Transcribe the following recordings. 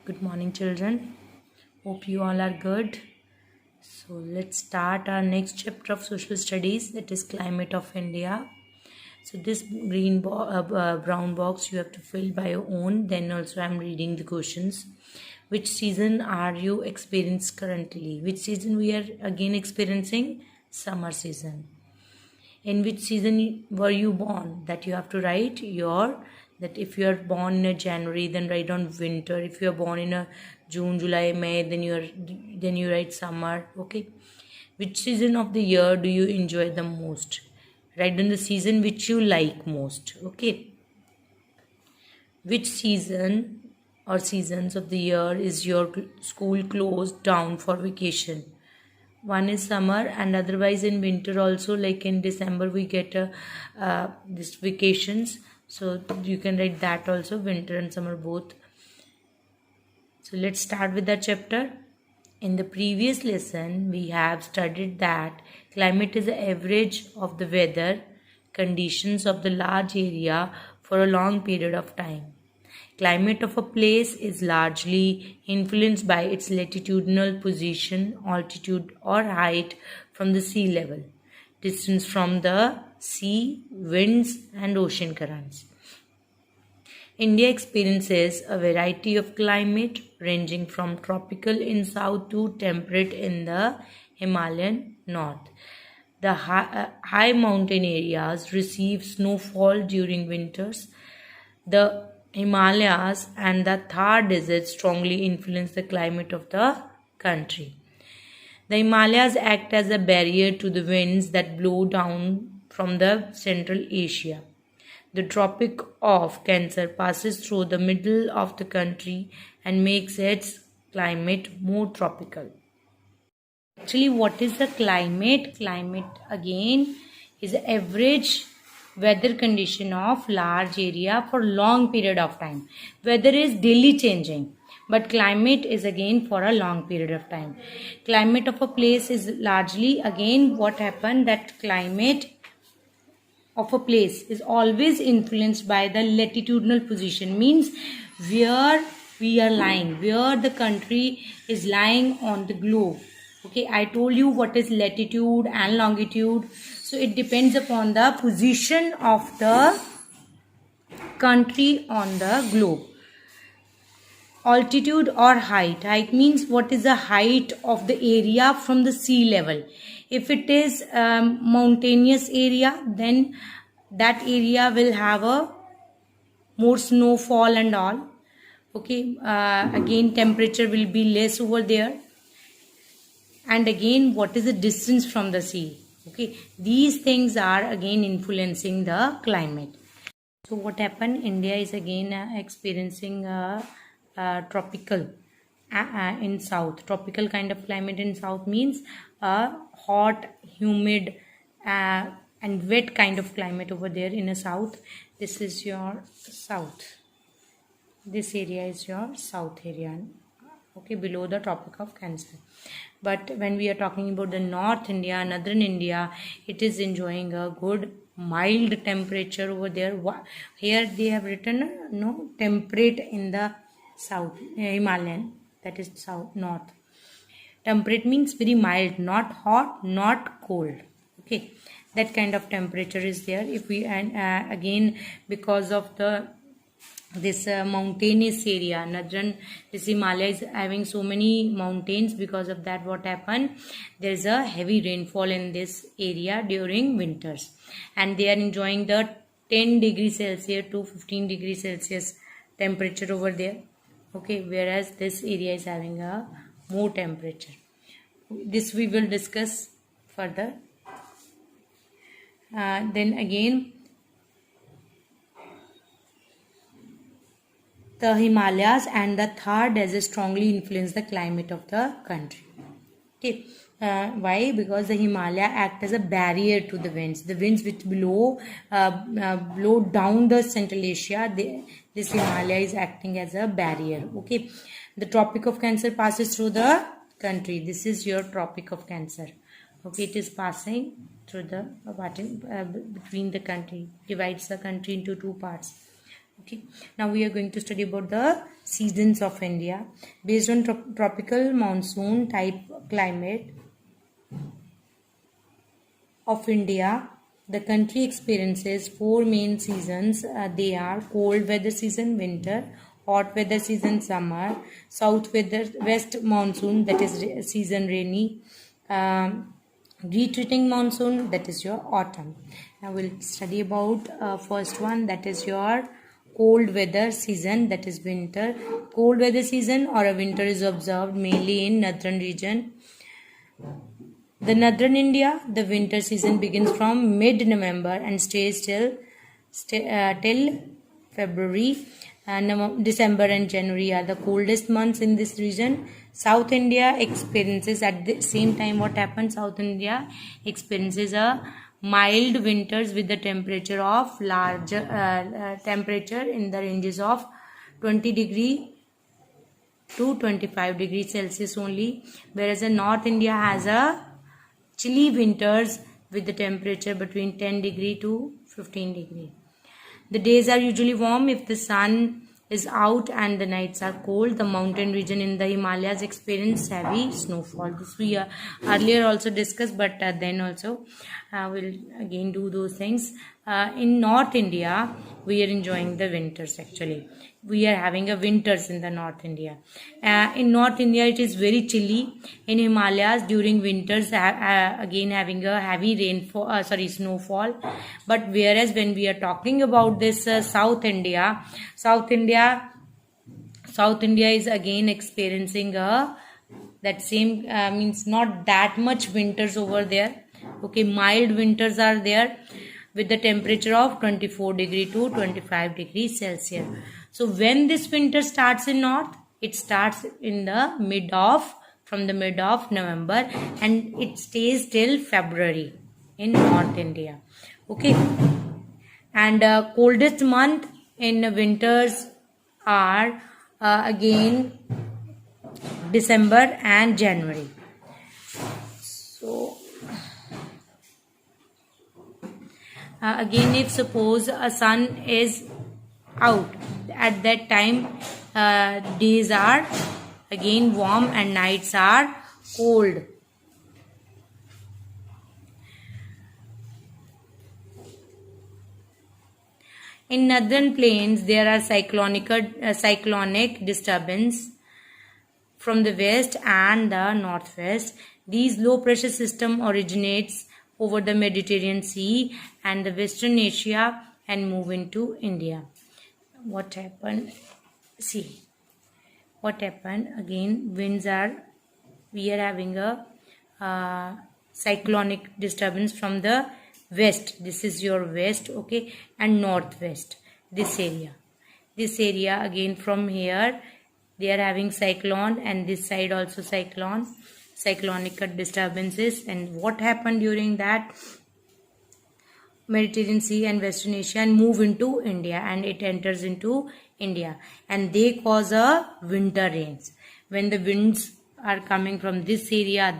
Good morning, children. Hope you all are good. So let's start our next chapter of social studies, that is climate of India. So this brown box you have to fill by your own. Then also I'm reading the questions. Which season are you experiencing currently? Which season we are again experiencing? Summer season. In which season were you born? That you have to write your, that if you are born in a January, then write on winter. If you are born in a June, July, May, then you write summer. Okay. Which season of the year do you enjoy the most? Write down the season which you like most. Okay. Which season or seasons of the year is your school closed down for vacation? One is summer, and otherwise in winter also, like in December we get this vacations, so you can write that also, winter and summer both. So let's start with the chapter. In the previous lesson we have studied that climate is the average of the weather conditions of the large area for a long period of time. Climate of a place is largely influenced by its latitudinal position, altitude or height from the sea level, distance from the sea, winds and ocean currents. India experiences a variety of climate ranging from tropical in south to temperate in the Himalayan north. The high mountain areas receive snowfall during winters. The Himalayas and the Thar Desert strongly influence the climate of the country. The Himalayas act as a barrier to the winds that blow down from the Central Asia. The Tropic of Cancer passes through the middle of the country and makes its climate more tropical. Actually, what is the climate? Climate again is the average weather condition of large area for long period of time. Weather is daily changing, but climate is again for a long period of time. Climate of a place is largely again what happened, that climate of a place is always influenced by the latitudinal position, means where we are lying, where the country is lying on the globe. Okay, I told you what is latitude and longitude. So it depends upon the position of the country on the globe. Altitude or height. Height means what is the height of the area from the sea level. If it is mountainous area, then that area will have a more snowfall and all. Okay, again temperature will be less over there. And again, what is the distance from the sea? Okay, these things are again influencing the climate. So what happened? India is again experiencing tropical in south. Tropical kind of climate in south means hot, humid and wet kind of climate over there in the south. This is your south. This area is your south area. Okay, below the Tropic of Cancer. But when we are talking about the North India, Northern India, it is enjoying a good mild temperature over there. Here they have written no temperate in the south, Himalayan, that is south, north. Temperate means very mild, not hot, not cold. Okay, that kind of temperature is there. If we and again, because of the this mountainous area, northern, this Himalaya is having so many mountains. Because of that, what happened, there is a heavy rainfall in this area during winters, and they are enjoying the 10 degrees Celsius to 15 degrees Celsius temperature over there. Okay, whereas this area is having a more temperature. This we will discuss further. Then again, the Himalayas and the Thar Desert strongly influence the climate of the country. Okay, why? Because the Himalaya act as a barrier to the winds. The winds which blow down the Central Asia, this Himalaya is acting as a barrier. Okay, the Tropic of Cancer passes through the country. This is your Tropic of Cancer. Okay, it is passing through the between the country, divides the country into two parts. Okay, now we are going to study about the seasons of India. Based on tropical monsoon type climate of India, the country experiences four main seasons. They are cold weather season, winter; hot weather season, summer; west monsoon, that is season rainy; retreating monsoon, that is your autumn. Now we'll study about first one, that is your cold weather season, that is winter. Cold weather season or a winter is observed mainly in northern region. The northern India, the winter season begins from mid-November and stays till February. December and January are the coldest months in this region. South India experiences at the same time what happens. South India experiences a mild winters with the temperature of larger temperature in the ranges of 20 to 25 degrees Celsius only, whereas the North India has a chilly winters with the temperature between 10 degree to 15 degree. The days are usually warm if the sun is out and the nights are cold. The mountain region in the Himalayas experience heavy snowfall. This we earlier also discussed, but then also we'll again do those things. In North India, we are enjoying the winters actually. We are having a winters in the North India. In North India, it is very chilly. In Himalayas during winters, again having a heavy rainfall, snowfall. But whereas when we are talking about this South India, South India is again experiencing that same means not that much winters over there. Okay, mild winters are there with the temperature of 24 degree to 25 degrees Celsius. So when this winter starts in north, it starts in the mid of November and it stays till February in North India. Okay, and coldest month in winters are again December and January. So again, if suppose a sun is out at that time, days are again warm and nights are cold. In northern plains, there are cyclonic disturbance from the west and the northwest. These low pressure system originates over the Mediterranean Sea and the Western Asia and move into India. What happened? See, what happened again? We are having a cyclonic disturbance from the west. This is your west, okay, and northwest. This area again from here they are having cyclone, and this side also cyclonic disturbances. And what happened during that? Mediterranean Sea and Western Asia and move into India, and it enters into India, and they cause a winter rains. When the winds are coming from this area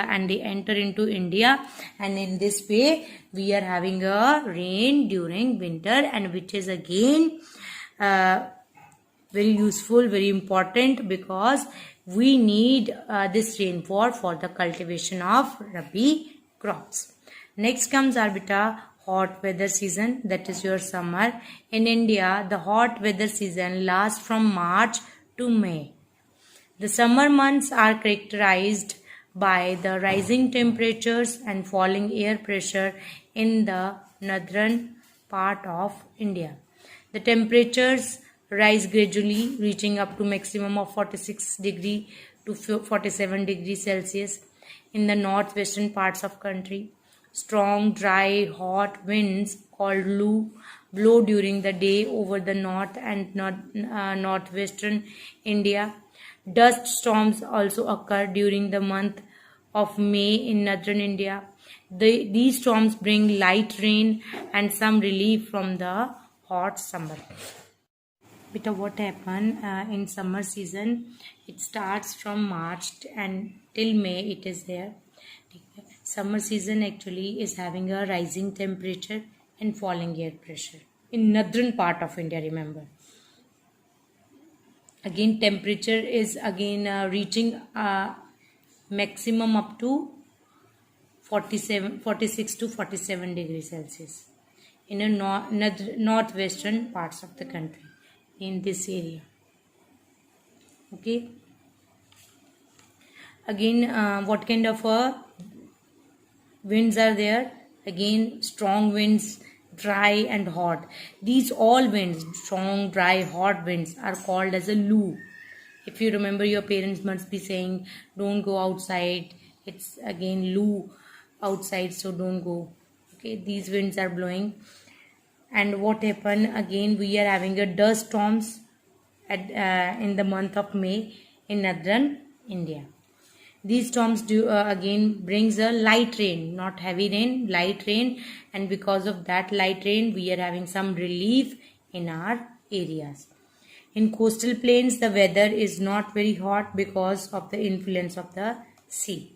and they enter into India, and in this way we are having a rain during winter, and which is again very useful, very important, because we need this rainfall for the cultivation of Rabi crops. Next comes our beta hot weather season, that is your summer. In India, the hot weather season lasts from March to May. The summer months are characterized by the rising temperatures and falling air pressure in the northern part of India. The temperatures rise gradually, reaching up to maximum of 46 degree to 47 degrees Celsius in the northwestern parts of country. Strong, dry, hot winds called Lu blow during the day over the north and northwestern India. Dust storms also occur during the month of May in northern India. These storms bring light rain and some relief from the hot summer. Beta, what happen in summer season? It starts from March and till May it is there. Summer season actually is having a rising temperature and falling air pressure. in northern part of India, remember. Again, temperature is again reaching maximum up to 46 to 47 degrees Celsius in a northwestern parts of the country in this area. Okay. Again, what kind of winds are there? Again, strong winds, dry and hot. These all winds, strong, dry, hot winds, are called as a Lu. If you remember, your parents must be saying, don't go outside. It's again Lu outside, so don't go. Okay, these winds are blowing. And what happened? Again, we are having a dust storms in the month of May in northern India. These storms again brings a light rain, not heavy rain, light rain, and because of that light rain, we are having some relief in our areas. In coastal plains, the weather is not very hot because of the influence of the sea.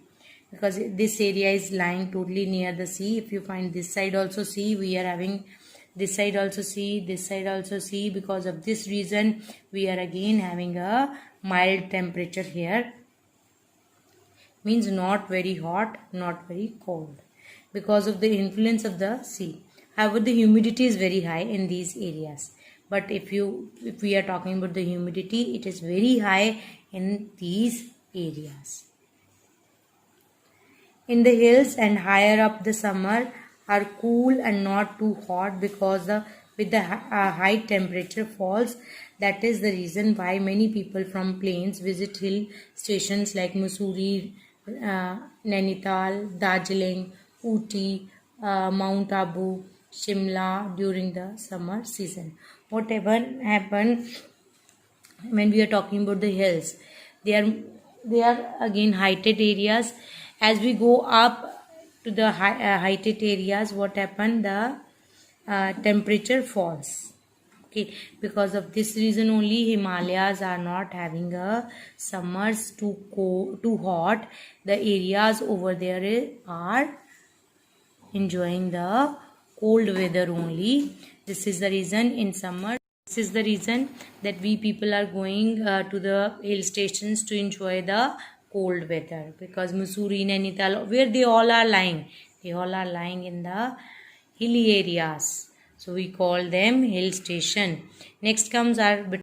Because this area is lying totally near the sea. If you find this side also sea, we are having this side also sea, this side also sea. Because of this reason, we are again having a mild temperature here. Means not very hot, not very cold, because of the influence of the sea. However, the humidity is very high in these areas. But if we are talking about the humidity, it is very high in these areas. In the hills and higher up, the summer are cool and not too hot because with the high temperature falls. That is the reason why many people from plains visit hill stations like Mussoorie, Nainital, Darjeeling, Ooty, Mount Abu, Shimla during the summer season. Whatever happened when we are talking about the hills, they are again heighted areas. As we go up to the heighted areas, what happened? The temperature falls. Okay, because of this reason only Himalayas are not having a summers too cold, too hot. The areas over there are enjoying the cold weather only. This is the reason in summer. This is the reason that we people are going to the hill stations to enjoy the cold weather, because Mussoorie, Nainital, where they all are lying in the hilly areas. So we call them hill station. Next comes our